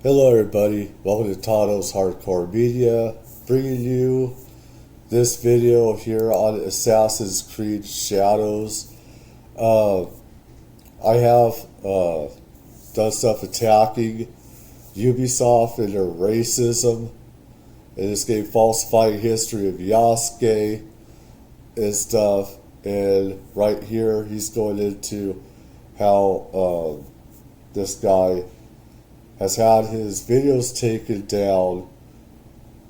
Hello everybody, welcome to Tato's Hardcore Media, bringing you this video here on Assassin's Creed Shadows. I have done stuff attacking Ubisoft and their racism in this game, falsifying history of Yasuke and stuff, and right here he's going into how this guy has had his videos taken down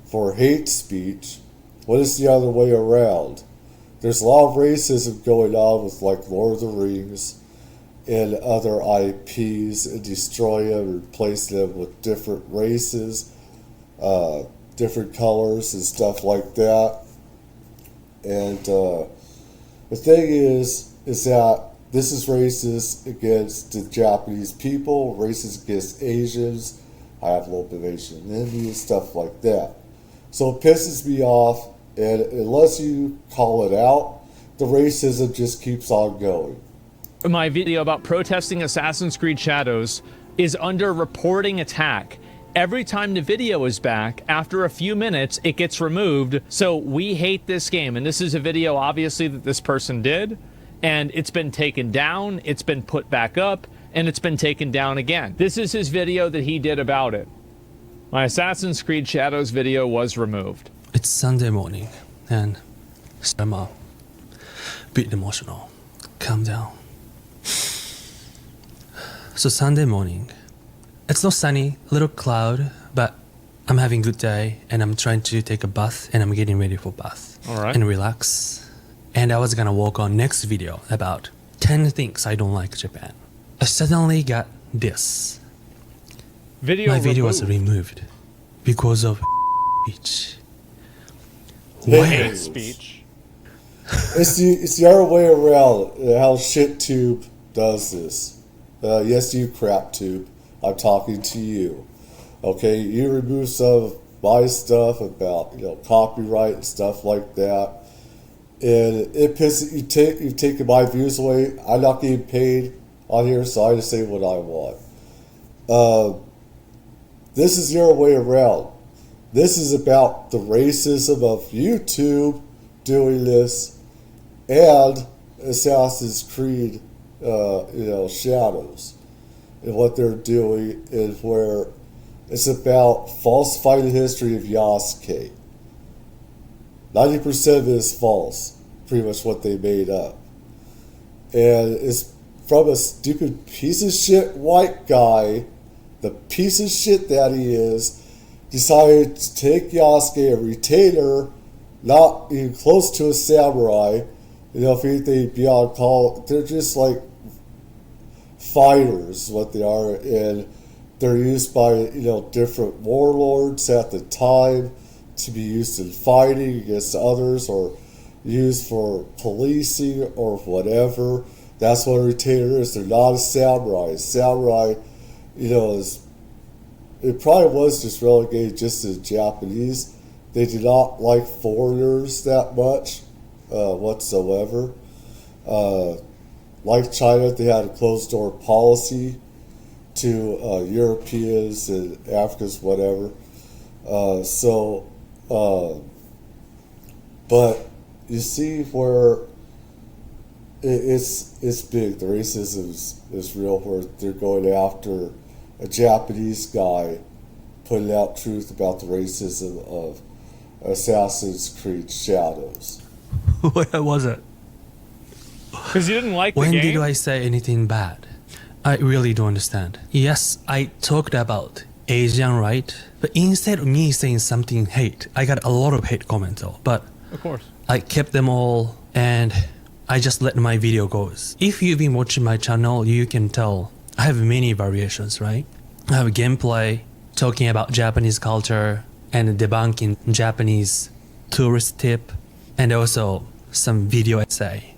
for hate speech. What is the other way around? There's a lot of racism going on with like Lord of the Rings and other IPs, and destroy them and replace them with different races, different colors and stuff like that. And the thing is that this is racist against the Japanese people, racist against Asians. I have a little bit of Asian in me and stuff like that. So it pisses me off, and unless you call it out, the racism just keeps on going. My video about protesting Assassin's Creed Shadows is under reporting attack. Every time the video is back, after a few minutes, it gets removed. So we hate this game. And this is a video, obviously, that this person did. And it's been taken down, it's been put back up, and it's been taken down again. This is his video that he did about it. My Assassin's Creed Shadows video was removed. It's Sunday morning, and I'm a bit emotional. Calm down. So Sunday morning, it's not sunny, a little cloud, but I'm having a good day, and I'm trying to take a bath, and I'm getting ready for bath. All right. And relax. And I was gonna work on next video about 10 things I don't like Japan. I suddenly got this. My video was removed because of speech. Hate speech. It's the other way around, how ShitTube does this. Yes, you crap tube, I'm talking to you. Okay, you remove some of my stuff about, copyright and stuff like that. And it pisses you've taken my views away. I'm not getting paid on here, so I just say what I want. This is your way around. This is about the racism of YouTube doing this and Assassin's Creed, Shadows. And what they're doing is where it's about falsifying the history of Yasuke. 90% of it is false, pretty much what they made up. And it's from a stupid piece of shit white guy, the piece of shit that he is, decided to take Yasuke, a retainer, not even close to a samurai, if anything beyond call, they're just like fighters, what they are, and they're used by, different warlords at the time, to be used in fighting against others or used for policing or whatever. That's what a retainer is. They're not a samurai. Samurai, it probably was just relegated just to the Japanese. They do not like foreigners that much whatsoever. Like China, they had a closed door policy to Europeans and Africans, whatever. But you see where it's big. The racism is real, where they're going after a Japanese guy, putting out truth about the racism of Assassin's Creed Shadows. What was it? Because you didn't like the When game? did I say anything bad? I really don't understand. Yes, I talked about Asian right, but instead of me saying something hate, I got a lot of hate comments though, but Of course. I kept them all and I just let my video go. If you've been watching my channel, you can tell I have many variations, right? I have gameplay talking about Japanese culture and debunking Japanese tourist tip, and also some video essay,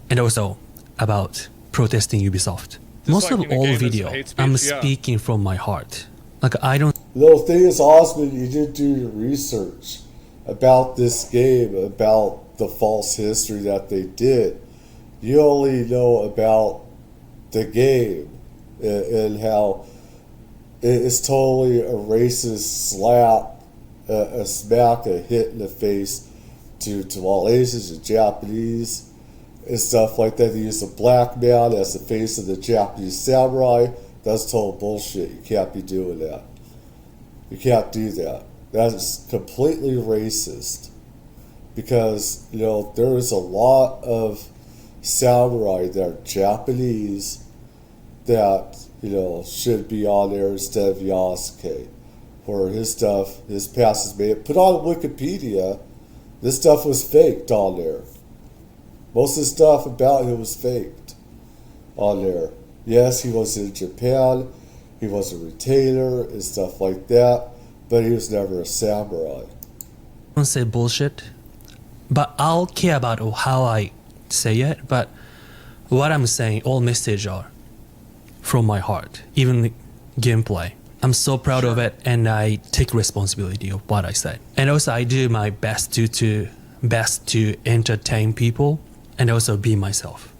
and also about protesting Ubisoft. Most like of in a all game that's video, hate speech, I'm yeah. speaking from my heart. Like I don't The thing is, Osmond, you did do your research about this game, about the false history that they did. You only know about the game and how it's totally a racist slap, a smack, a hit in the face to all Asians and Japanese and stuff like that. They use a black man as the face of the Japanese samurai. That's total bullshit. You can't be doing that. You can't do that. That is completely racist. Because, there is a lot of samurai that are Japanese that, should be on there instead of Yasuke. Where his past is made. Put on Wikipedia, this stuff was faked on there. Most of the stuff about him was faked on there. Yes, he was in Japan, he was a retainer and stuff like that, but he was never a samurai. I don't say bullshit, but I'll care about how I say it, but what I'm saying, all messages are from my heart, even the gameplay. I'm so proud of it, and I take responsibility of what I say. And also I do my best to entertain people and also be myself.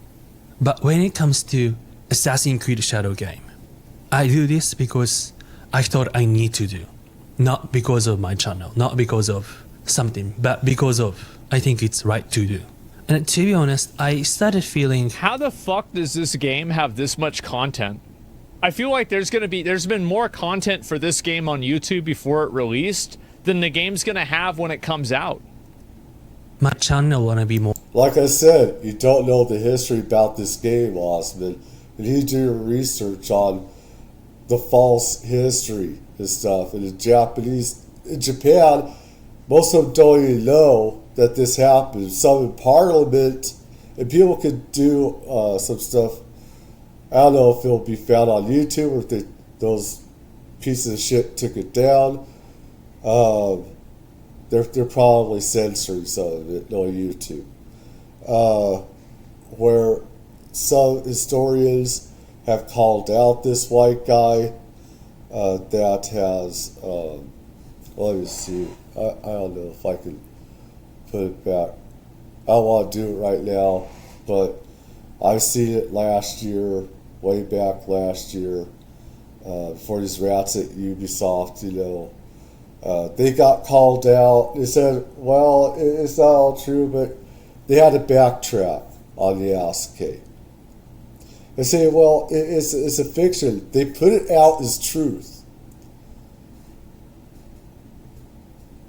But when it comes to Assassin's Creed Shadow game, I do this because I thought I need to do. Not because of my channel, not because of something, but because of I think it's right to do. And to be honest, I started feeling, How the fuck does this game have this much content? I feel like there's been more content for this game on YouTube before it released than the game's gonna have when it comes out. my channel wanna be more. Like I said, you don't know the history about this game, Osman. You need to do your research on the false history and stuff. And in Japan, most of them don't even know that this happened. Some in Parliament, and people could do some stuff. I don't know if it'll be found on YouTube or if those pieces of shit took it down. They're probably censoring some of it on YouTube. Where some historians have called out this white guy that has, let me see, I don't know if I can put it back. I don't want to do it right now, but I've seen it last year, way back last year, for these rats at Ubisoft, they got called out. They said, well, it's not all true, but they had to backtrack on the Yasuke. They say, well, it's a fiction. They put it out as truth.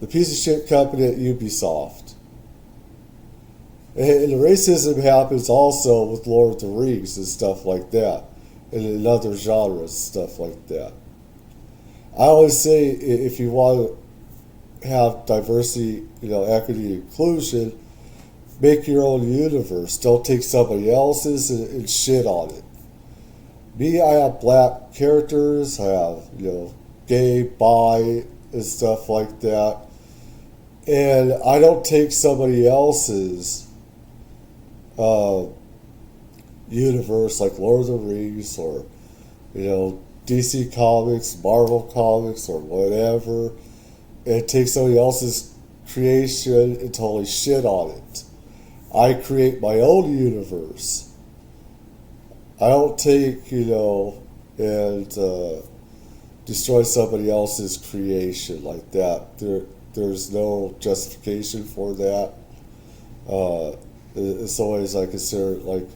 The piece of shit company at Ubisoft. And the racism happens also with Lord of the Rings and stuff like that. And in other genres and stuff like that. I always say if you want to have diversity, equity, inclusion, make your own universe. Don't take somebody else's and shit on it. Me, I have black characters. I have, gay, bi, and stuff like that. And I don't take somebody else's universe like Lord of the Rings or, DC Comics, Marvel Comics, or whatever, and take somebody else's creation and totally shit on it. I create my own universe. I don't take, and destroy somebody else's creation like that. There's no justification for that. It's always, I consider it like,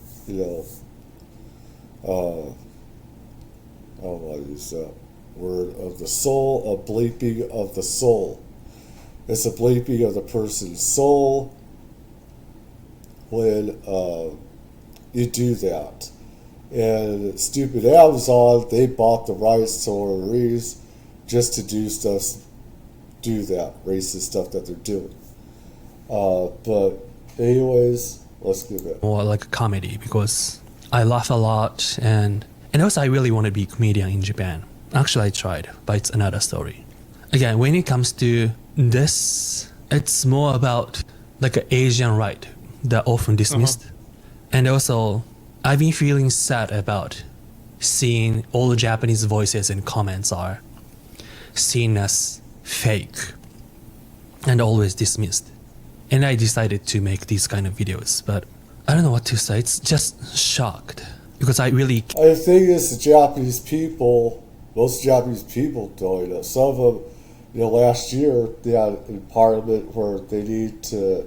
I don't want to use that word of the soul, a bleeping of the soul. It's a bleeping of the person's soul when you do that. And stupid Amazon, they bought the rights to Lord of the Rings just to do that racist stuff that they're doing. But anyways, let's give it More like a comedy because I laugh a lot and also I really want to be a comedian in Japan. Actually I tried, but it's another story. Again, when it comes to this, it's more about like an Asian right that often dismissed. And also I've been feeling sad about seeing all the Japanese voices and comments are seen as fake and always dismissed. And I decided to make these kind of videos, but I don't know what to say. It's just shocked because I really. The thing is, the Japanese people Most Japanese people don't. Some of them, last year they had in Parliament where they need to,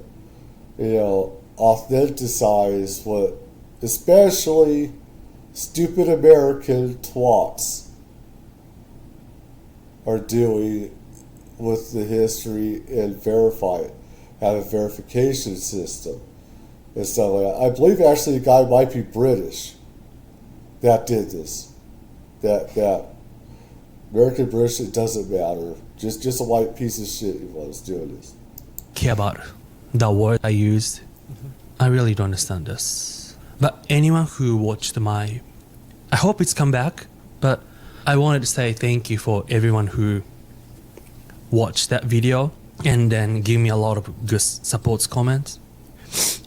authenticize what, especially stupid American twats, are doing with the history and verify it. Have a verification system and stuff like that. I believe actually the guy might be British that did this. That American British, it doesn't matter. Just a white piece of shit he was doing this. Care about the word I used. I really don't understand this. But anyone who watched I hope it's come back, but I wanted to say thank you for everyone who watched that video and then give me a lot of good support comments.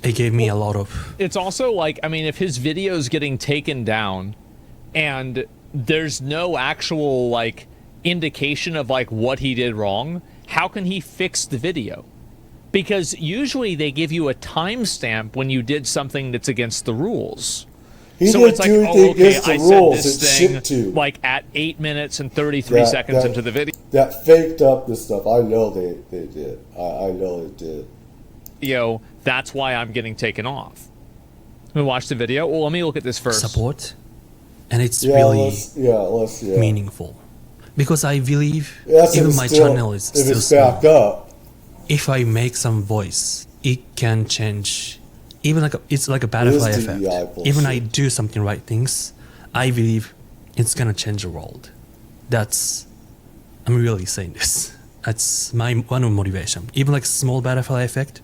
It gave me a lot of... It's also like, I mean, if his video's getting taken down and there's no actual, like, indication of, like, what he did wrong, how can he fix the video? Because usually they give you a timestamp when you did something that's against the rules. He So did it's like, do oh, anything okay, against the I rules. said It's this shit thing, to. like, at 8 minutes and 33 seconds into the video. That faked up this stuff. I know they did. I know they did. That's why I'm getting taken off. We watch the video. Well, let me look at this first. support, and it's Yeah, really let's meaningful. Because I believe That's even if my it's still, channel is if still it's small. back up. If I make some voice, it can change. Even it's like a butterfly It is effect. DEI bullshit. Even I do something right things, I believe it's gonna change the world. I'm really saying this. That's my one of motivation. Even like small butterfly effect,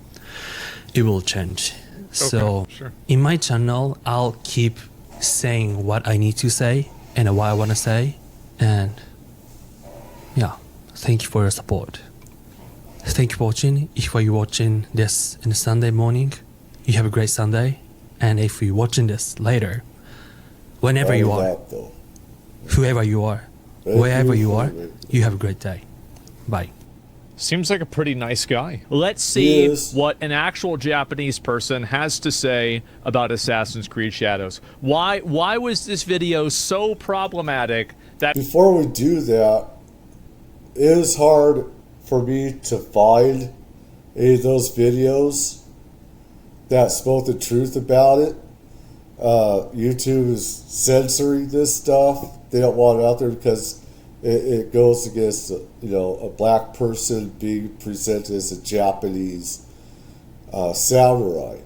it will change. So sure. in my channel, I'll keep saying what I need to say and what I want to say. And yeah, thank you for your support. Thank you for watching. If you're watching this on a Sunday morning, you have a great Sunday. And if you're watching this later, whenever you are, That, though. whoever you are, Thank wherever you for are, it. you have a great day. Bye. Seems like a pretty nice guy. Let's He see is. what an actual Japanese person has to say about Assassin's Creed Shadows. Why was this video so problematic that Before we do that, it is hard for me to find any of those videos that spoke the truth about it. YouTube is censoring this stuff. They don't want it out there because it goes against, a black person being presented as a Japanese samurai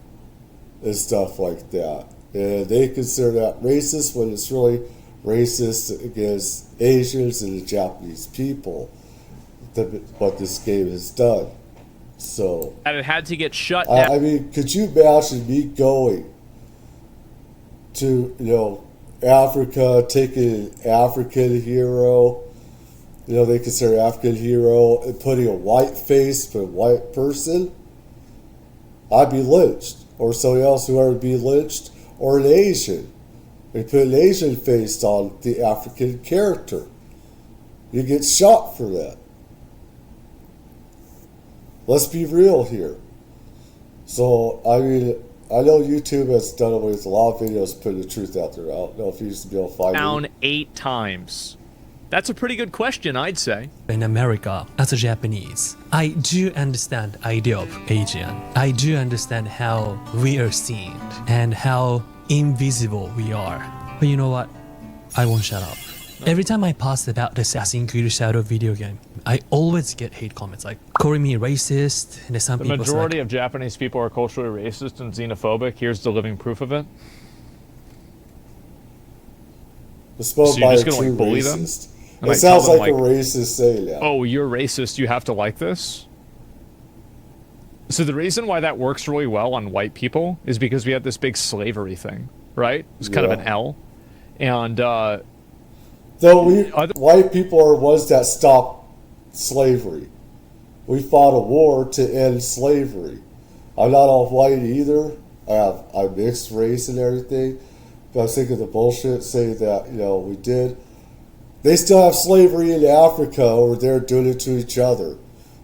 and stuff like that. And they consider that racist when it's really racist against Asians and the Japanese people, what this game has done. So, it had to get shut down? I mean, could you imagine me going to, Africa, taking an African hero, they consider African hero, and putting a white face for a white person? I'd be lynched. Or somebody else who would be lynched, or an Asian. They put an Asian face on the African character. You get shot for that. Let's be real here. So, I mean, I know YouTube has done it with a lot of videos putting the truth out there. I don't know if you used to be able to find down it. 8 times? That's a pretty good question, I'd say. In America, as a Japanese, I do understand the idea of Asian. I do understand how we are seen and how invisible we are. But you know what? I won't shut up. Every time I post about the Assassin's Creed Shadow video game, I always get hate comments like calling me racist. And some The people majority of Japanese people are culturally racist and xenophobic. Here's the living proof of it. It's spoken So you're by just a gonna, true like, bully them? racist. And, It like, sounds tell like them, a racist saying that. Oh, you're racist, you have to like this? So the reason why that works really well on white people is because we had this big slavery thing, right? It's kind of an Yeah. L. And Though Other- white people are ones that stopped slavery. We fought a war to end slavery. I'm not all white either. I'm mixed race and everything. But I was thinking the bullshit saying that, we did. They still have slavery in Africa over there doing it to each other.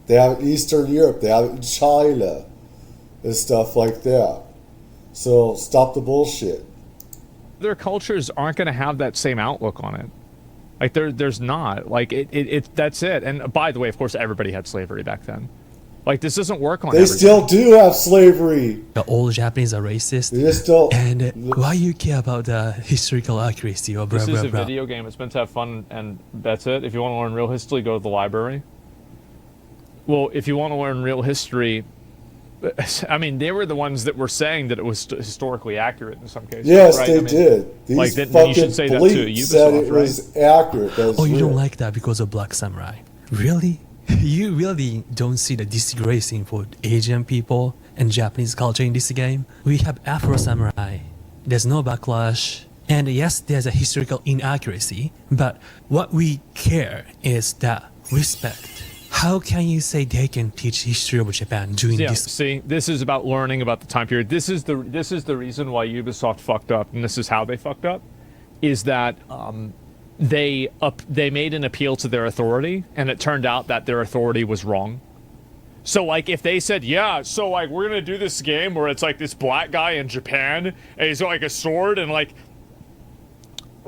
They have it in Eastern Europe. They have it in China and stuff like that. So stop the bullshit. other cultures aren't going to have that same outlook on it. Like there's not. Like it that's it. And by the way, of course, everybody had slavery back then. Like this doesn't work on. They everybody. still do have slavery. All Japanese are racist. They just don't. And why you care about the historical accuracy or blah, This blah, is a blah? video game. It's meant to have fun, and that's it. If you want to learn real history, go to the library. Well, if you want to learn real history, I mean, they were the ones that were saying that it was historically accurate in some cases. Yes, right? they I mean, did. These like, then you fucking should say that to bleeps said Ubisoft, it was accurate. That was Oh, you real. don't like that because of Black Samurai? Really? You really don't see the disgracing for Asian people and Japanese culture in this game? We have Afro Samurai. There's no backlash. And yes, there's a historical inaccuracy, but what we care is that respect. How can you say they can teach history of Japan doing Yeah, this? see, this is about learning about the time period. This is the reason why Ubisoft fucked up, and this is how they fucked up, is that they made an appeal to their authority, and it turned out that their authority was wrong. So like if they said, yeah, so like we're gonna do this game where it's like this black guy in Japan, and he's got like a sword, and like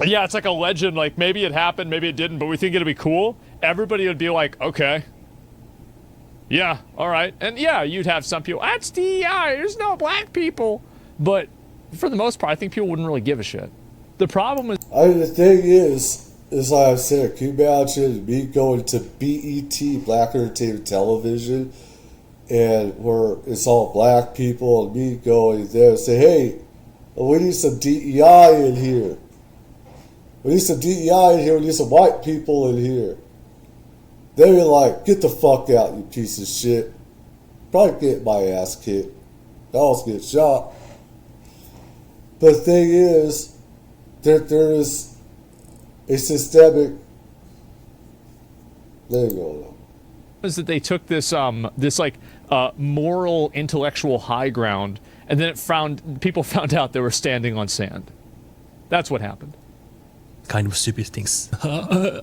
yeah, it's like a legend, like maybe it happened, maybe it didn't, but we think it'll be cool, everybody would be like, okay. Yeah, all right. And yeah, you'd have some people, that's DEI, there's no black people. But for the most part, I think people wouldn't really give a shit. The problem is... The thing is like I said, can you imagine me going to BET, Black Entertainment Television, and where it's all black people, and me going there and say, hey, we need some DEI in here. We need some DEI in here, we need some white people in here. They were like, get the fuck out, you piece of shit. Probably get my ass kicked. I also get shot. But the thing is, there is a systemic... There you go. is that they took this moral intellectual high ground, and then people found out they were standing on sand. That's what happened. Kind of stupid things. Joe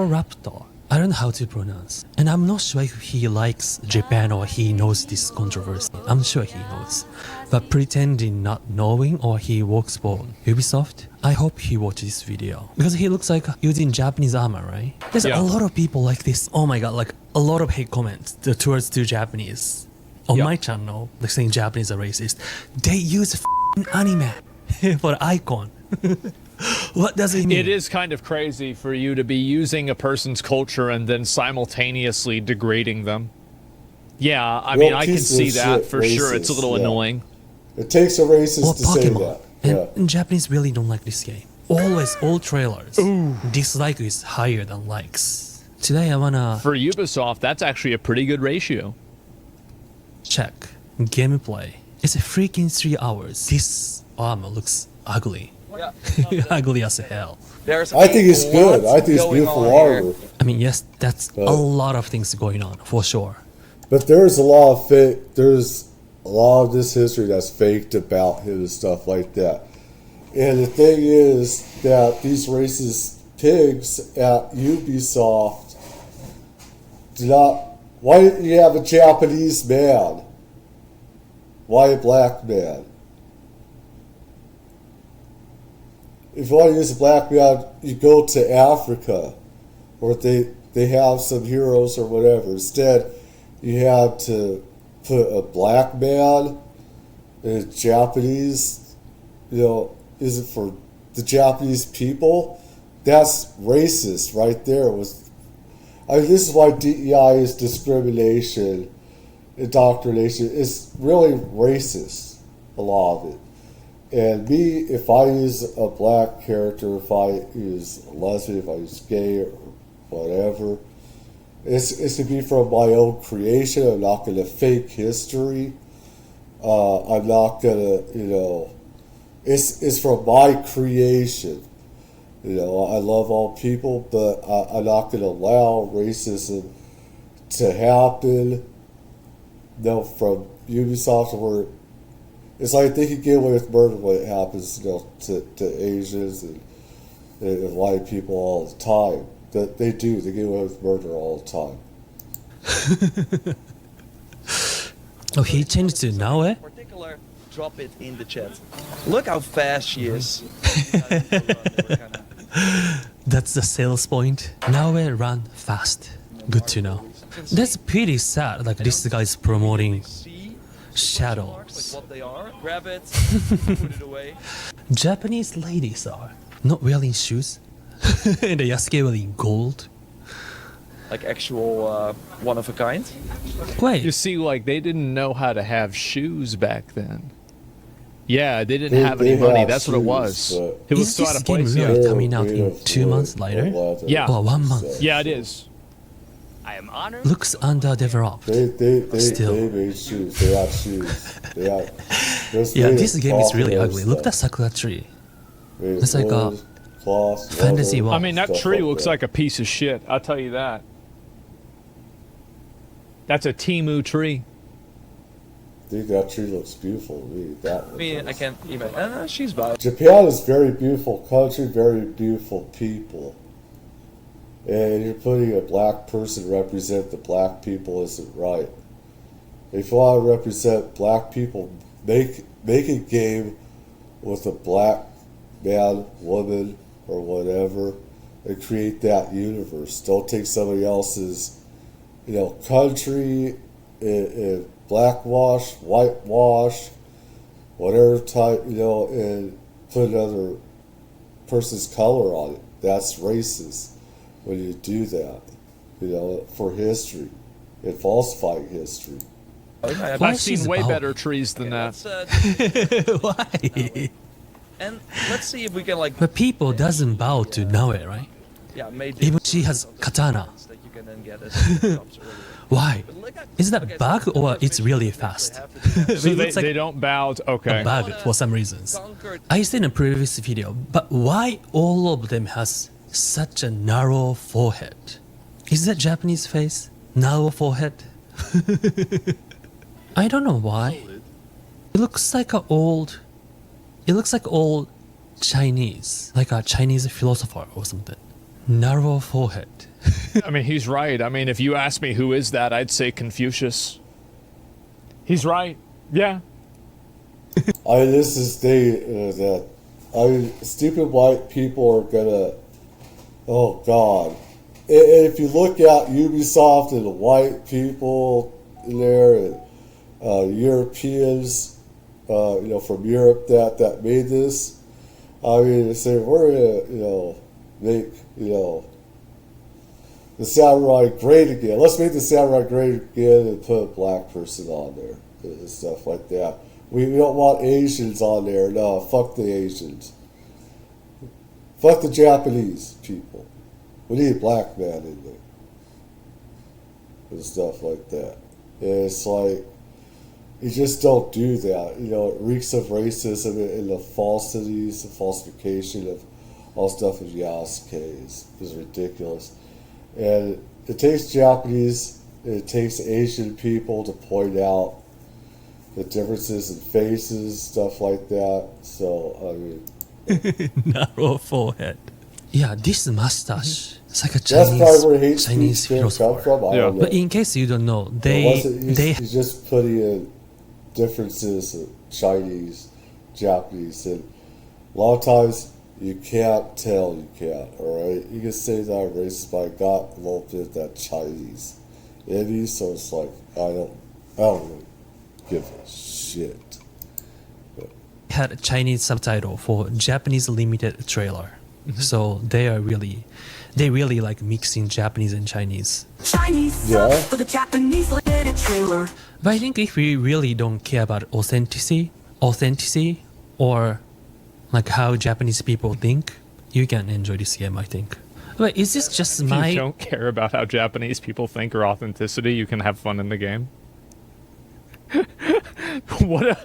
Raptor. I don't know how to pronounce. And I'm not sure if he likes Japan or he knows this controversy. I'm sure he knows. But pretending not knowing or he works for Ubisoft, I hope he watches this video. Because he looks like using Japanese armor, right? There's Yeah. a lot of people like this. Oh my god, like a lot of hate comments towards the Japanese. On Yeah. my channel, like saying Japanese are racist. They use anime for icon. What does it mean? It is kind of crazy for you to be using a person's culture and then simultaneously degrading them. Yeah, I mean, I can piece of see that shit, for sure. It's a racist, little yeah. annoying. It takes a racist Or to say Pokemon. that. And, Yeah. and Japanese really don't like this game. Always, all trailers. Dislike is higher than likes. Today I wanna For Ubisoft, that's actually a pretty good ratio. check gameplay. It's a freaking 3 hours. This armor looks ugly. Ugly as hell. There's I think it's good. what's I think it's going beautiful on here? armor. I mean, yes, that's a lot of things going on, for sure. But there's a lot of there's a lot of this history that's faked about him and stuff like that. And the thing is that these racist pigs at Ubisoft do not... Why didn't you have a Japanese man? Why a black man? If you want to use a black man, you go to Africa, where they have some heroes or whatever. Instead, you have to put a black man and a Japanese, is it for the Japanese people? That's racist right there. I mean, this is why DEI is discrimination, indoctrination. It's really racist, a lot of it. And me, if I use a black character, if I use a lesbian, if I use gay or whatever, it's to be from my own creation. I'm not going to fake history. I'm not going to, it's from my creation. I love all people, but I'm not going to allow racism to happen. From Ubisoft, where it's like they can get away with murder when it happens, to Asians and white people all the time. That they do. They get away with murder all the time. Oh, he changed to Naoe? In particular, drop it in the chat. Look how fast she is. That's the sales point. Now we run fast. Good to know. That's pretty sad. Like this guy's promoting See shadows. like what they are. Grab it, put it away. Japanese ladies are not wearing shoes. And the Yasuke wearing gold. Like actual one of a kind. Wait, You see, like, they didn't know how to have shoes back then. Yeah, they didn't They- have any they money. have That's what it shoes, was. but- It was is so out this of game place. really Yeah. coming out Made in of 2 months wood later? or leather, Yeah. Or 1 month? so Yeah, it is. I am honored. Looks underdeveloped. They Still. made shoes. They have shoes. They have. there's Yeah, made this of game is cloth really and ugly. Look at that stuff. sakura tree. Made of It's like a wood, cloth, fantasy leather, wall. I mean, that stuff tree like looks that. like a piece of shit. I'll tell you that. That's a Timu tree. I think that tree looks beautiful to me. That I one mean, I does. can't even. She's about. Japan is very beautiful country, very beautiful people. And you're putting a black person to represent the black people isn't right. If you want to represent black people, make a game with a black man, woman, or whatever, and create that universe. Don't take somebody else's, country, blackwash, whitewash, whatever type, and put another person's color on it. That's racist when you do that, for history and falsifying history. Why I've seen she's way bald? better trees than that. Why? And let's see if we can like. But people doesn't bow to Naoe, right? Yeah, made Even she has katana. that you can then get as shops earlier. Why? But look at- Is that okay, bug so or it's really basically fast? what they have to do. So It they, looks like they don't bow to, okay. bug for some reasons. Conquered I seen a previous video, but why all of them has such a narrow forehead? Is that Japanese face? Narrow forehead? I don't know why. It looks like a old. It looks like old Chinese, like a Chinese philosopher or something. Narrow forehead. I mean, he's right. I mean, if you ask me who is that, I'd say Confucius. He's right. Yeah. This is that. Stupid white people are gonna. Oh God! If you look at Ubisoft and the white people in there, and Europeans, from Europe that made this, I mean, they say we're gonna, make the samurai great again. Let's make the samurai great again and put a black person on there and stuff like that. We don't want Asians on there. No, fuck the Asians. Fuck the Japanese people. We need a black man in there. And stuff like that. And it's like, you just don't do that. It reeks of racism and the falsities, the falsification of all stuff of Yasuke is ridiculous. And it takes Japanese, it takes Asian people to point out the differences in faces, stuff like that. So, I mean, Narrow forehead. Yeah, this mustache. It's like a that's probably where hate Chinese speech can come philosopher. from. I Yeah. don't know. But in case you don't know, He's just putting in differences of Chinese, Japanese, and a lot of times you can't tell. You can't. All right, you can say that I'm racist, but I got a little bit of that Chinese in me, so it's like I don't really give a shit. had a Chinese subtitle for Japanese limited trailer. So they really like mixing Japanese and Chinese. Chinese Yeah. sub for the Japanese limited trailer. But I think if we really don't care about authenticity, or like how Japanese people think, you can enjoy this game, I think. But is this just If my... you don't care about how Japanese people think or authenticity, you can have fun in the game. What a...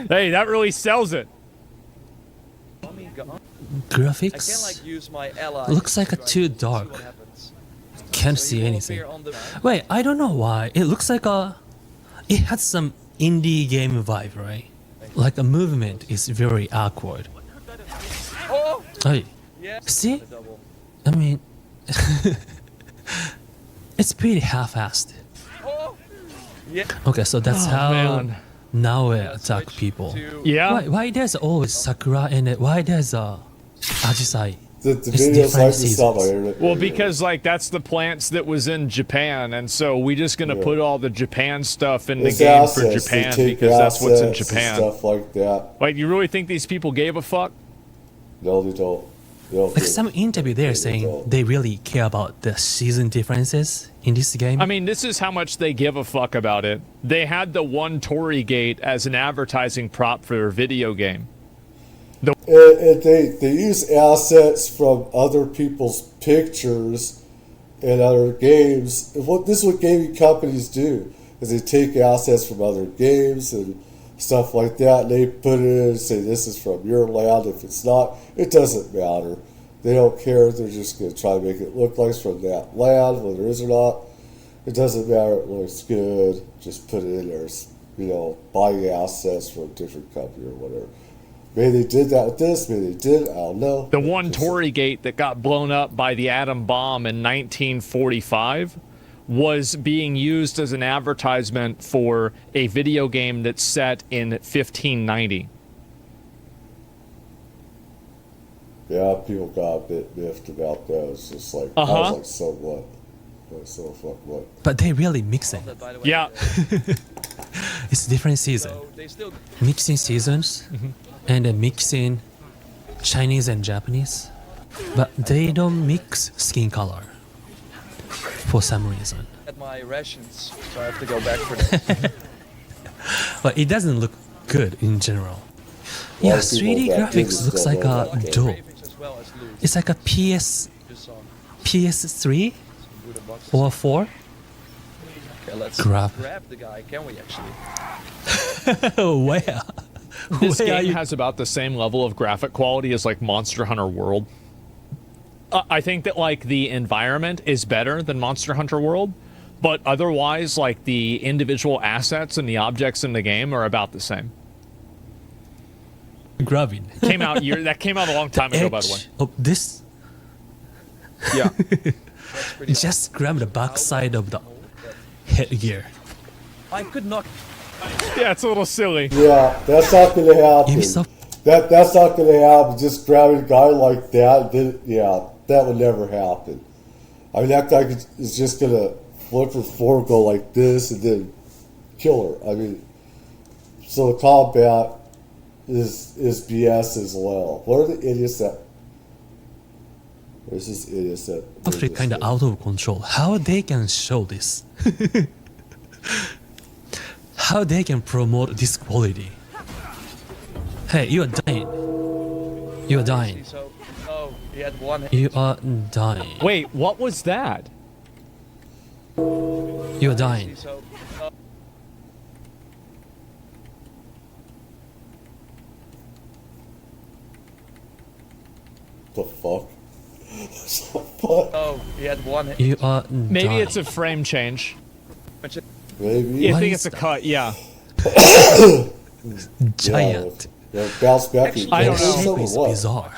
Hey, that really sells it. Let me go. I graphics? can like use my ally. Looks like a to too see what dark. happens. Can't So see you will anything. appear on the map. Wait, I don't know why. It looks like it has some indie game vibe, right? Like a movement is very awkward. Oh, Hey, yeah. see? The double. I mean, it's pretty half-assed. Oh, yeah. Okay, so that's Oh, how man. Naoe attack Switch people. to- Yeah. Why there's always sakura in it? Why there's a ajisai The It's videos different like this on my seasons. internet. Well, because like that's the plants that was in Japan, and so we just gonna put all the Japan stuff in the It's game assets. for They Japan take because that's what's in assets and Japan. stuff like that. Like, you really think these people gave a fuck? No, they don't. They don't Like do some it. interview, they're They saying don't. they really care about the season differences in this game. I mean, this is how much they give a fuck about it. They had the one Tory gate as an advertising prop for their video game. And they use assets from other people's pictures and other games. And this is what gaming companies do, is they take assets from other games and stuff like that, and they put it in and say, this is from your land. If it's not, it doesn't matter. They don't care. They're just going to try to make it look like it's from that land, whether it is or not. It doesn't matter. It looks good. Just put it in there. Buying assets from a different company or whatever. Maybe they did that with this. Maybe they did. I don't know. The one Tory gate that got blown up by the atom bomb in 1945 was being used as an advertisement for a video game that's set in 1590. Yeah, people got a bit miffed about that. It's just like, I was like, so what? Like, so fuck what? But they really mixing. That, by the way, Yeah. It's different season. so they still Mixing seasons and then mixing Chinese and Japanese. But they don't mix skin color for some reason. get my rations, so I have to go back for that. But it doesn't look good in general. A lot Yeah, of people 3D that did graphics it looks don't like know a that game. dope. Cravings as well as loot. It's like a Just saw PS3 do the boxes. or 4. Okay, let's Grab. grab the guy, can we actually? Where? This Where are game you? has about the same level of graphic quality as like Monster Hunter World. I think that like the environment is better than Monster Hunter World, but otherwise like the individual assets and the objects in the game are about the same. Grabbing. That came out a long time ago, by the way. Edge of this, Yeah. That's pretty just grab the back side of the headgear. I could not. Yeah, it's a little silly. Yeah, that's not going to happen. Ubisoft. That's not going to happen. Just grabbing a guy like that, that would never happen. I mean, that guy is just going to flip her forward, go like this, and then kill her. I mean, so the combat is BS as well. What are the idiots that? There's this idiots that. Actually, kind of out of control. How they can show this? How they can promote this quality? Hey, you are dying. You are dying. So, oh, he had one. You are dying. Wait, what was that? You are dying. So, The fuck? What? oh, he had one. Hit. You are Maybe dying. it's a frame change. Maybe. I What think is it's a that? cut, yeah. giant. Yeah, bounce back. Actually, and I don't kill know. Shape someone, is what? bizarre.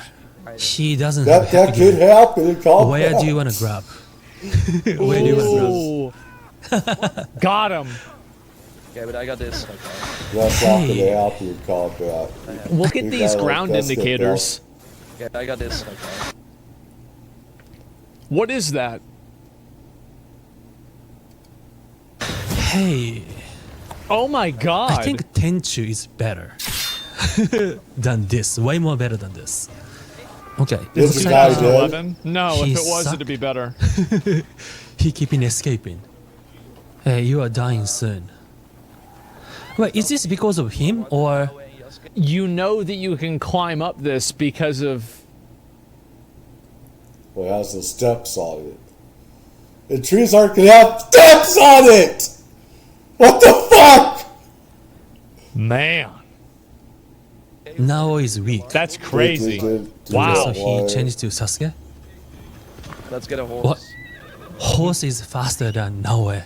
He doesn't That have could headgear. happen in combat. Where do you want to grab? Where do you want to grab? Ooh. Got him. Okay, but I got this. Okay. That's not going to Hey. happen in combat. Look at You these gotta, like, ground that's the indicators. Okay, I got this. Okay. What is that? Hey, Oh my god. I think Tenchu is better than this. Way more better than this. Okay, Is looks the like guy dead? 2011? No, He if it was, sucked. it'd be better. he keeping escaping. Hey, you are dying soon. Wait, is this because of him or? You know that you can climb up this because of... Well, it has the steps on it. And trees aren't going to have steps on it! What the fuck? Man, Now is weak. that's crazy. Do Wow. So that. he Why? changed to Sasuke. Let's get a horse. What? Horse is faster than Naoe.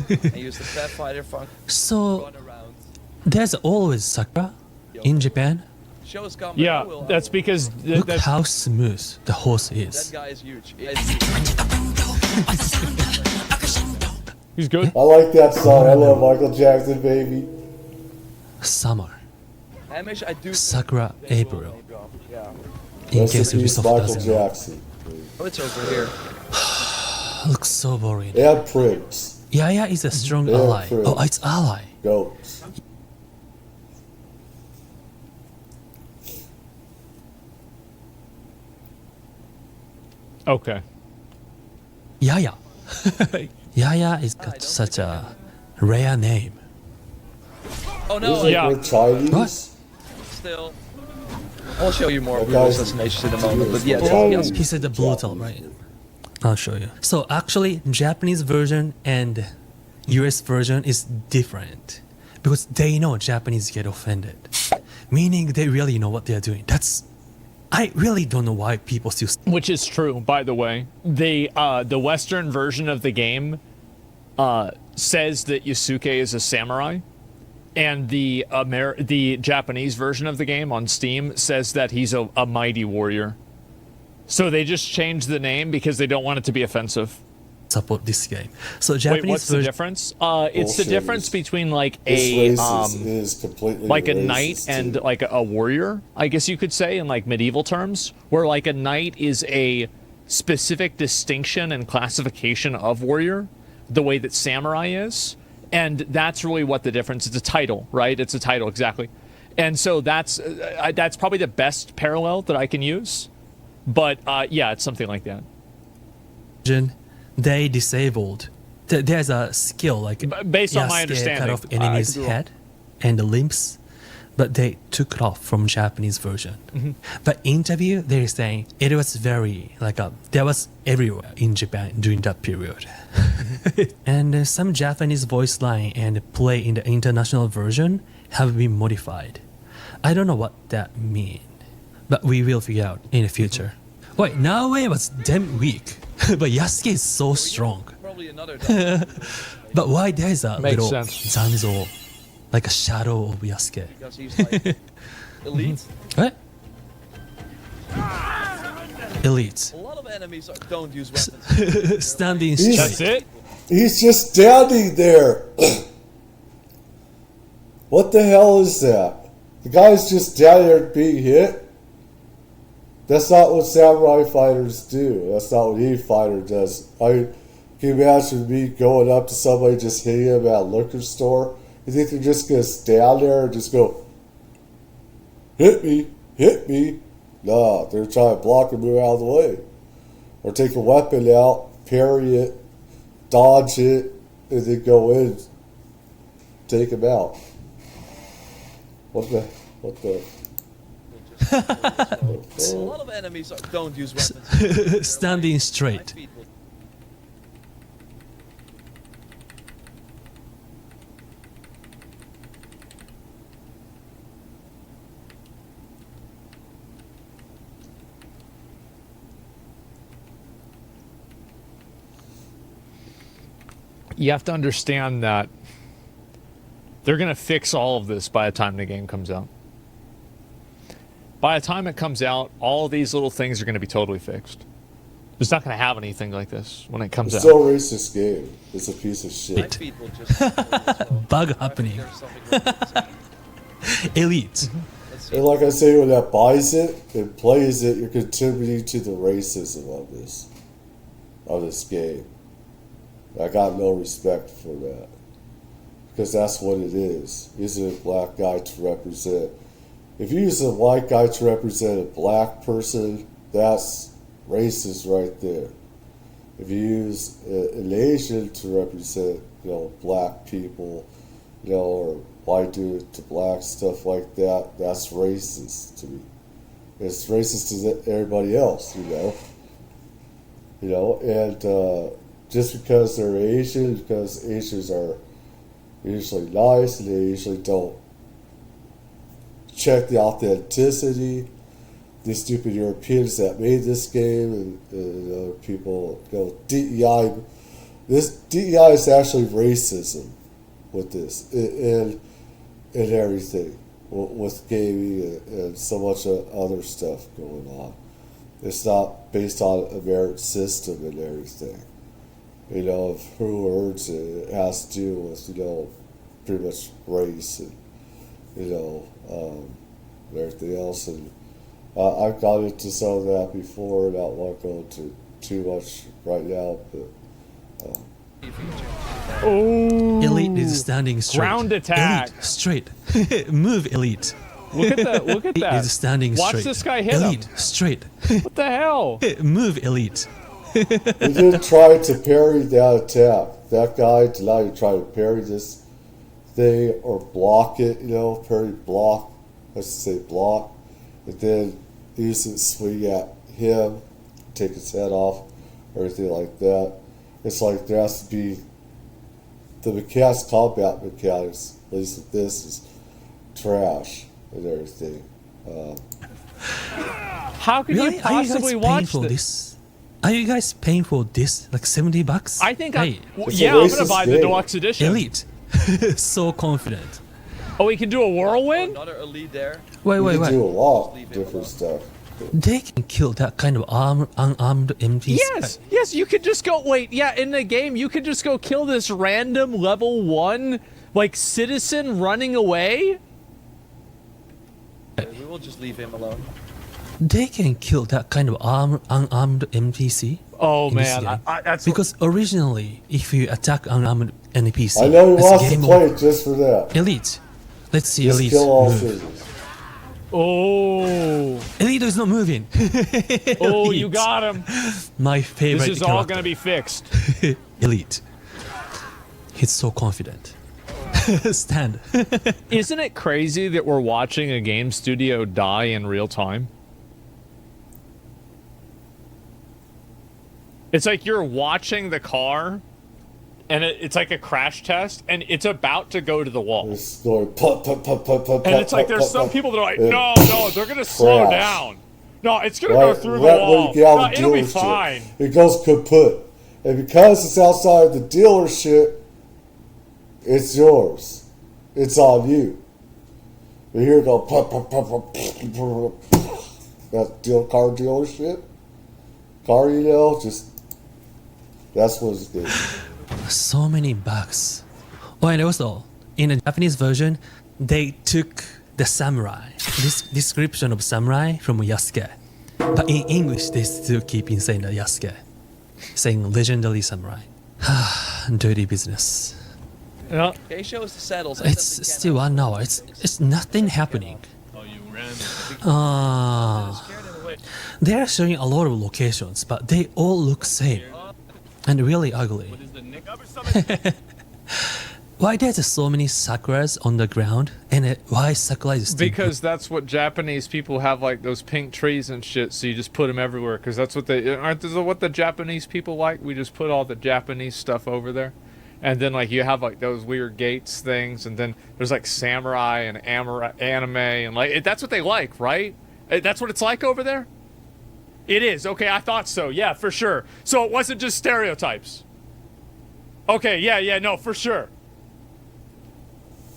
I use the Pathfinder function. So Run around. there's always Sakura in Japan. Shows come. Yeah, I will that's because... Look that's, how smooth the horse That is. guy is huge. He is huge. he's good. I like that song. I love Michael Jackson, baby. Summer. I do. Sakura April. Yeah. In Rest in case peace, Ubisoft Michael doesn't know. Jackson. Oh, it's over here. Looks so boring. And Prince. Yaya is a strong Yeah, ally. true. Oh, it's ally. Goats. Okay. Yaya. Yaya is got such a rare name. Oh Is no, it Yeah. with Chinese? What? still. I'll show you more That brutal guy's- assassinations in a moment, but yeah, Oh. yes. He said the brutal, right? I'll show you. So actually, Japanese version and US version is different because they know Japanese get offended, meaning they really know what they are doing. I really don't know why people still. Which is true, by the way. The Western version of the game says that Yusuke is a samurai, and the Japanese version of the game on Steam says that he's a mighty warrior. So they just changed the name because they don't want it to be offensive. Support this game. So Wait, Japanese what's the version. difference? It's the Bullshit. difference between like This a racist is completely like a racist, knight and too. like a warrior, I guess you could say, in like medieval terms, where like a knight is a specific distinction and classification of warrior, the way that samurai is, and that's really what the difference. It's a title, right? It's a title, exactly. And so that's probably the best parallel that I can use. But yeah, it's something like that. They disabled. There's a skill like Based on my Yasuke understanding, cut off I enemy's could be wrong. head and the limbs, but they took it off from Japanese version. Mm-hmm. But interview they're saying it was very there was everywhere in Japan during that period. And some Japanese voice line and play in the international version have been modified. I don't know what that means, but we will figure out in the future. Wait, Naoe was damn weak, but Yasuke is so strong. Probably another But why there's a Makes little sense. Zanzo, like a shadow of Yasuke? because he's like elite. What? Elite. A lot of enemies don't use weapons. Standing He's- That's straight. it. He's just standing there. What the hell is that? The guy's just down there being hit? That's not what samurai fighters do. That's not what any fighter does. Can you imagine me going up to somebody just hitting him at a liquor store? You think they're just going to stand there and just go, hit me, hit me? Nah, they're trying to block and move out of the way. Or take a weapon out, parry it, dodge it, and then go in, take him out. What the? A lot of enemies don't use weapons. Standing straight. You have to understand that they're going to fix all of this by the time the game comes out. By the time it comes out, all of these little things are going to be totally fixed. It's not going to have anything like this when it comes It's out. still a racist game. It's a piece of My shit. feet will just Bug happening. There's something wrong with this. Elite. Let's see. And like I say, when that buys it and plays it, you're contributing to the racism of this game. I got no respect for that. Because that's what it is. Using a black guy to represent. If you use a white guy to represent a black person, that's racist right there. If you use an Asian to represent, black people, or white dude to black, stuff like that, that's racist to me. It's racist to everybody else, and just because they're Asian, because Asians are usually nice and they usually don't check the authenticity. These stupid Europeans that made this game and other people, DEI. This DEI is actually racism with this and everything with gaming and so much other stuff going on. It's not based on a merit system and everything. Of who earns it. It has to do with, pretty much race and, everything else. And I've got into some of that before, and I don't want to go into too much right now, but Oh, Elite is standing straight. Ground attack. Elite, straight. Move, Elite. Look at that! Look at Elite that! is standing Watch straight. this guy hit Elite, him. straight. What the hell? Move, Elite. he didn't try to parry that attack. That guy did not even try to parry this thing or block it, parry block. I should say block. And then use it, swing at him, take his head off, or anything like that. It's like there has to be the mechanics, combat mechanics, at least with this, is trash and everything. How could Really? you Are you guys possibly paying watch for this? Are you guys paying for this? Like $70? I think hey, It's a yeah, I'm gonna racist buy the game. deluxe edition. Elite. So confident. Oh, we can do a whirlwind? Another elite there. Wait, You wait, can do a wait. lot Leave of it different alone. stuff. They can kill that kind of unarmed MPs. Yes, you could just go. Wait, yeah, in the game, you could just go kill this random level 1 like citizen running away. We will just leave him alone. They can kill that kind of unarmed NPC. Oh in this man, game. that's Because originally, if you attack unarmed NPC, I know he it's wants to game play over. it just for that. Elite. Let's see Just Elite kill all move. citizens. oh, Elite is not moving. oh, you Elite. got him. My favorite This is all character. gonna be fixed. Elite. He's so confident. Stand. Isn't it crazy that we're watching a game studio die in real time? It's like you're watching the car, and it's like a crash test, and it's about to go to the wall. It's going put, And it's like there's some people that are like, no, they're gonna slow Crash. down. No, it's gonna go through the when wall. you get out No, of the it'll be dealership, fine. it goes kaput. And because it's outside the dealership, it's yours. It's on you. You hear it go pop, pop, pop, pop, that car dealership, just that's what it's doing. So many bugs. Oh, and also, in the Japanese version, they took the samurai, this description of samurai from Yasuke. But in English, they still keep in saying Yasuke, saying legendary samurai. Dirty business. Yeah. Okay, show us the saddles. It's still 1 hour. It's nothing happening. They are showing a lot of locations, but they all look same and really ugly. Why there's so many sakuras on the ground, and why sakura is still Because that's what Japanese people have, like those pink trees and shit. So you just put them everywhere. Because that's what aren't those what the Japanese people like? We just put all the Japanese stuff over there, and then like you have like those weird gates things, and then there's like samurai and anime, and like that's what they like, right? That's what it's like over there. It is okay. I thought so. Yeah, for sure. So it wasn't just stereotypes. Okay. Yeah. No, for sure.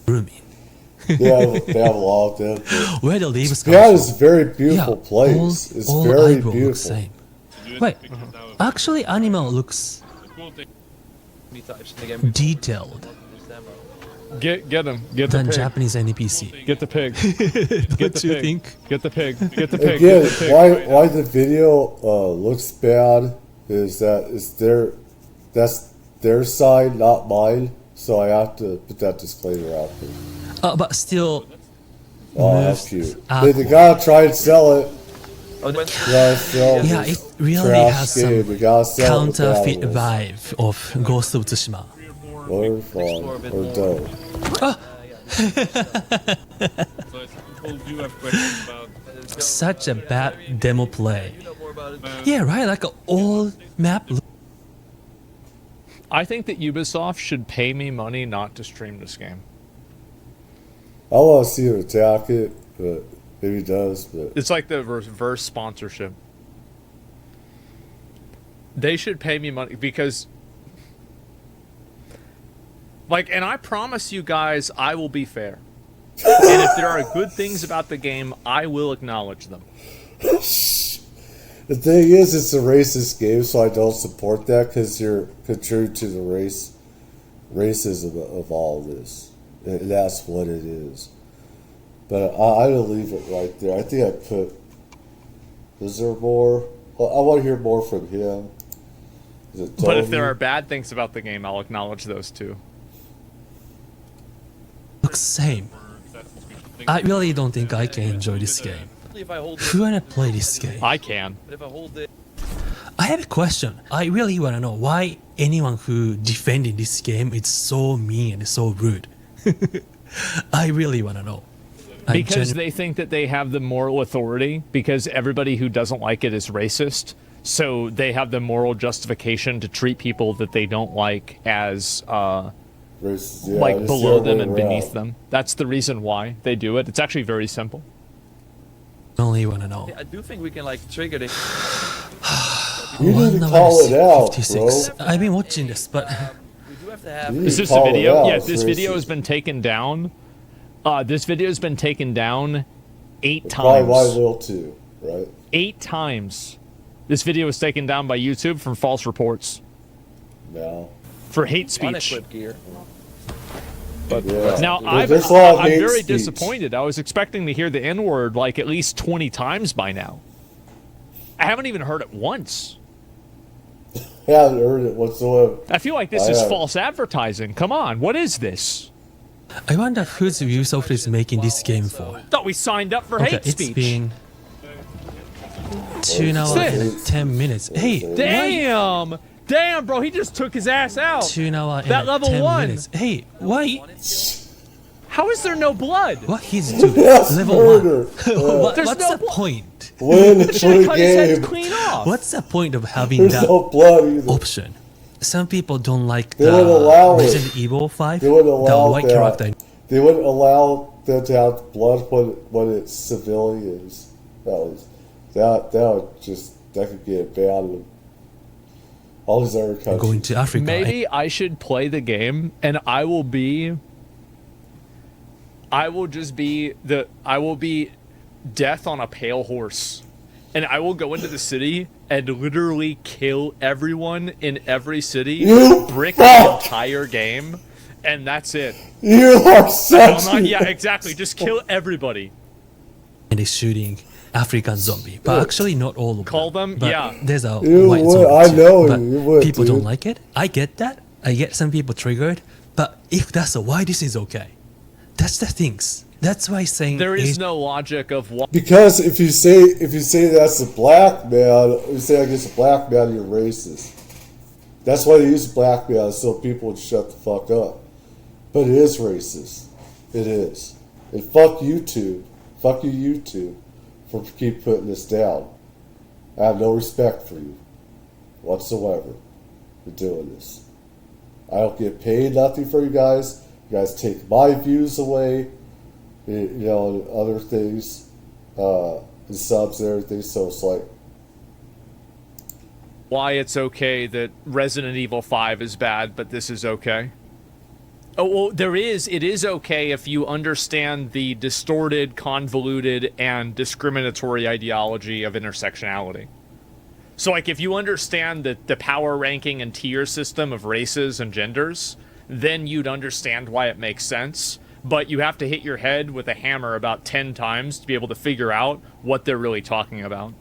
grooming. They have a lot of them. Where the leaves come Japan from. is a very beautiful place. It's very eyebrow beautiful. looks same. Wait, actually, animal looks Me types in the game. detailed Get him. Get the than pig. Japanese NPC. Get the pig. Don't the you pig. think? Get the pig. Get the pig. Again, Get the pig. why the video looks bad is that that's their side, not mine. So I have to put that disclaimer out there. But still, Oh, that's Most cute. awkward. They gotta try and sell it. Oh, when, You gotta sell yeah, this it really trash has game. some You gotta sell it with counterfeit animals. vibe of Ghost of Tsushima. Or fun, Explore a bit or more. don't. Do have questions about Such a bad demo play. you know more about it. Yeah, right. Like an old map. I think that Ubisoft should pay me money not to stream this game. I want to see him attack it, but maybe he does. But It's like the reverse sponsorship. They should pay me money because, like, and I promise you guys, I will be fair. And if there are good things about the game, I will acknowledge them. the thing is, it's a racist game, so I don't support that because you're contributing to the racism of all this. And that's what it is. But I'll leave it right there. I think I put Is there more? Well, I want to hear more from him. Is it But if Tony? there are bad things about the game, I'll acknowledge those too. Looks same. Assassin's Creed. I really don't think I can enjoy this game. If I hold Who wanna play this game? I can. but if I hold it, I have a question. I really wanna know why anyone who defending this game is so mean and so rude. I really wanna know. Because they think that they have the moral authority, because everybody who doesn't like it is racist. So they have the moral justification to treat people that they don't like as Racist, yeah, like it's below the them other and way beneath around. them. That's the reason why they do it. It's actually very simple. only wanna know. I do think we can like trigger this. You need to 1 hour call it out, 56. bro. I've been watching this, but We do have to have. You Is need this to a call it video? out, Yeah, it's this video has racist. been taken down. This video has been taken down 8 Probably why times. will too, right? 8 times. This video was taken down by YouTube from false reports No. for hate speech. Unequipped gear. Yeah. Now, There's a lot of I'm hate very speech. disappointed. I was expecting to hear the N-word like at least 20 times by now. I haven't even heard it once. Haven't heard it whatsoever. I feel like this I is have. false advertising. Come on, what is this? I wonder who's Ubisoft is making this game for. Thought we signed up for Okay, hate it's speech. been 2 hours and 10 minutes. Hey, Damn! Damn, bro, he just took his ass out. 2 hours and That level 10 1. minutes. Hey, why? How is there no blood? What he's doing? Yes, Level murder. 1. There's What's no the blo- point? Win Should for have the cut his head game. clean off. What's the point of having There's that no blood either. option? Some people don't like They the wouldn't allow it. Resident Evil 5, They wouldn't the allow white that. character. They wouldn't allow them to have blood when it's civilians. That would just that could get bad in all these other countries. Going to Africa. Maybe I should play the game and I will be death on a pale horse. And I will go into the city and literally kill everyone in every city, You brick the fuck! entire game, and that's it. You are I'm such. not, yeah, exactly. Just kill everybody. and is shooting African zombie, but actually not all of them. Call them? But Yeah. there's a You white would, zombie I too, know but you would, people dude. don't like it. I get that. I get some people triggered, but if that's so, why this is okay? That's the things. That's why saying There is age- no logic of why. Because if you say that's a black man, you say against a black man, you're racist. That's why they use black man so people would shut the fuck up. But it is racist. It is. And fuck YouTube. Fuck you, YouTube, for keep putting this down. I have no respect for you whatsoever for doing this. I don't get paid nothing for you guys. You guys take my views away, you know, and other things, and subs and everything. So it's like, Why it's okay that Resident Evil 5 is bad, but this is okay. Oh, well, it is okay if you understand the distorted, convoluted, and discriminatory ideology of intersectionality. So, like, if you understand the power ranking and tier system of races and genders, then you'd understand why it makes sense. But you have to hit your head with a hammer about 10 times to be able to figure out what they're really talking about.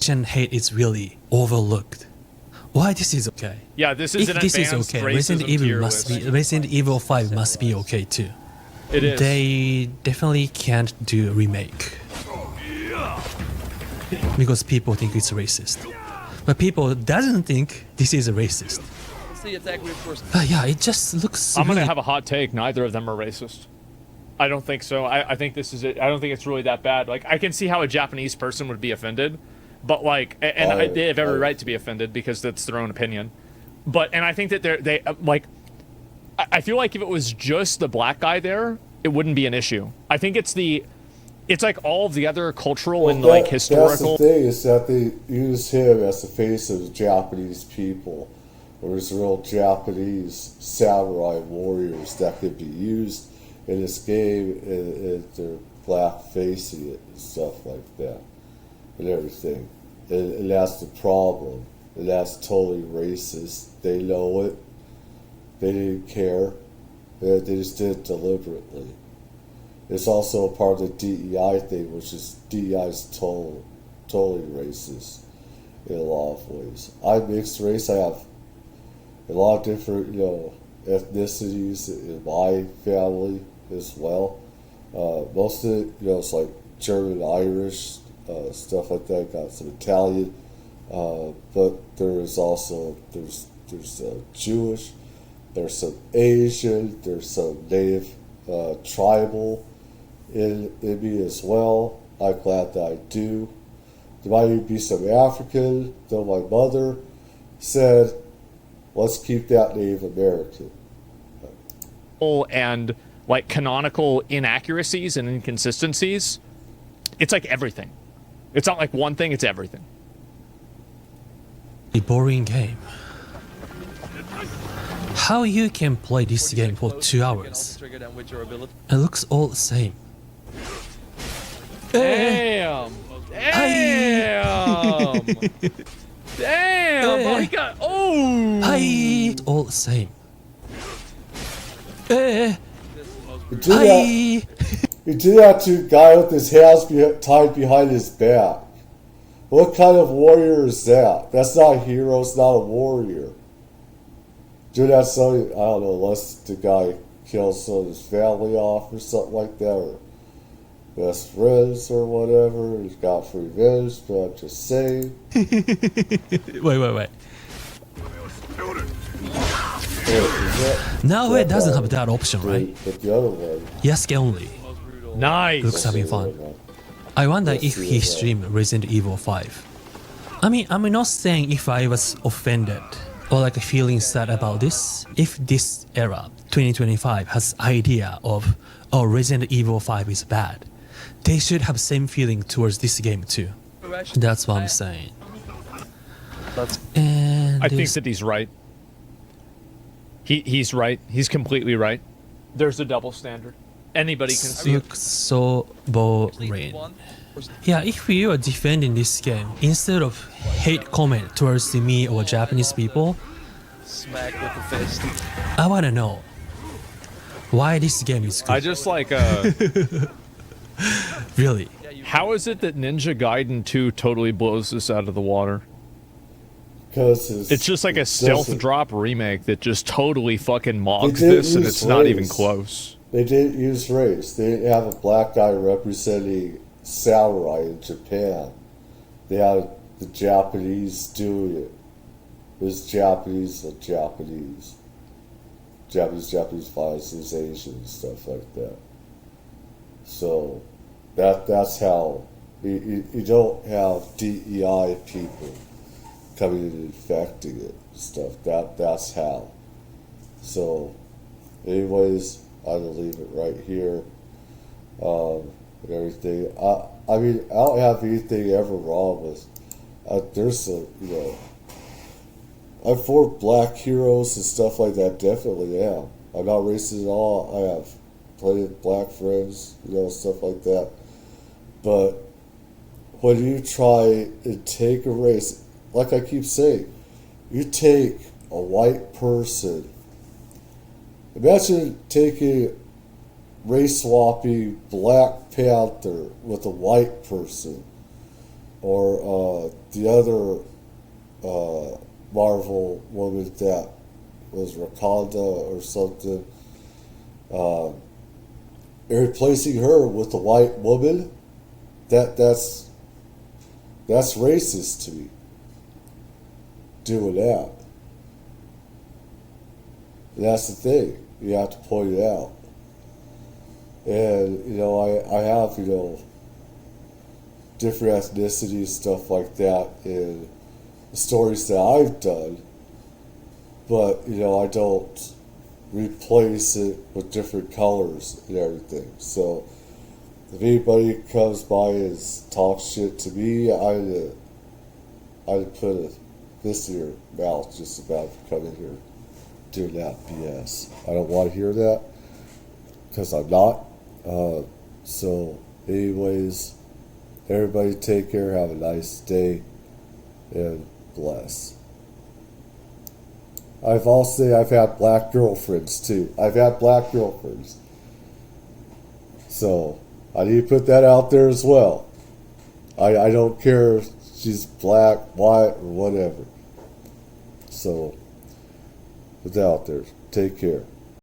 and hate is really overlooked. Why this is okay? Yeah, this is If an this is advanced okay, racism Resident Evil tier must list. be Resident Evil 5 must be okay too. It is. They definitely can't do a remake because people think it's racist, but people doesn't think this is a racist. Let's see attack reinforcement. But yeah, it just looks. I'm really, gonna have a hot take. Neither of them are racist. I don't think so. I think this is it. I don't think it's really that bad. Like, I can see how a Japanese person would be offended, but like, and they have every right to be offended because that's their own opinion. But and I think that they like. I feel like if it was just the black guy there, it wouldn't be an issue. I think it's like all of the other cultural and like historical. That's the thing, is that they use him as the face of the Japanese people. There's real Japanese samurai warriors that could be used in this game, and they're black facing it and stuff like that, and everything. And that's the problem. And that's totally racist. They know it. They didn't care. They just did it deliberately. it's also a part of the DEI thing, which is DEI is totally racist in a lot of ways. I'm mixed race. I have a lot of different, ethnicities in my family as well. Most of it, it's like German, Irish, stuff like that. Got some Italian, but there's also there's Jewish, there's some Asian, there's some Native, tribal in me as well. I'm glad that I do. There might even be some African, though my mother said, let's keep that Native American. And like canonical inaccuracies and inconsistencies, it's like everything. It's not like one thing, it's everything. A boring game. How you can play this game for 2 hours? Trigger them with your ability. It looks all the same. Damn! Damn! Damn! Oh, he got. Oh! Hi! It's all the same. You do that to a guy with his hands tied behind his back. What kind of warrior is that? That's not a hero, it's not a warrior. Do that so, I don't know, unless the guy kills some of his family off or something like that, or best friends or whatever, he's got revenge, but I'm just saying. Wait. Now it doesn't have that option, right? But the other one. Yasuke only. Nice! Looks having fun. I wonder if he streamed Resident Evil 5. I mean, I'm not saying if I was offended or like feeling sad about this. If this era, 2025, has idea of, oh, Resident Evil 5 is bad, they should have same feeling towards this game too. That's what I'm saying. And I think that he's right. He's right. He's completely right. There's a double standard. Anybody can see it. looks so boring. Yeah, if you are defending this game, instead of hate comment towards me or Japanese people, Smack with the fist. I wanna know why this game is good. I just like, Really. how is it that Ninja Gaiden 2 totally blows this out of the water? Because It's just like a stealth drop remake that just totally fucking mogs They didn't this, and use it's not even race. close. They didn't use race. They didn't have a black guy representing samurai in Japan. They had the Japanese doing it. It was Japanese or Japanese. Japanese violence, Asian stuff like that. So that's how you don't have DEI people coming in and infecting it and stuff. That's how. So anyways, I'm gonna leave it right here. And everything. I mean, I don't have anything ever wrong with. There's a I'm for black heroes and stuff like that. Definitely am. I'm not racist at all. I have plenty of black friends, stuff like that. But when you try and take a race, like I keep saying, you take a white person. Imagine taking race swapping Black Panther with a white person, or the other Marvel woman that was Wakanda or something, and replacing her with a white woman. That's racist to me. Doing that. And that's the thing. You have to point it out. And, I have, different ethnicities, stuff like that in the stories that I've done. But, I don't replace it with different colors and everything. So, if anybody comes by and talks shit to me, I'd put a fist in your mouth just about coming here doing that BS. I don't want to hear that because I'm not. So, anyways, everybody take care, have a nice day, and bless. I've had black girlfriends too. I've had black girlfriends. So I need to put that out there as well. I don't care if she's black, white, or whatever. So put that out there. Take care.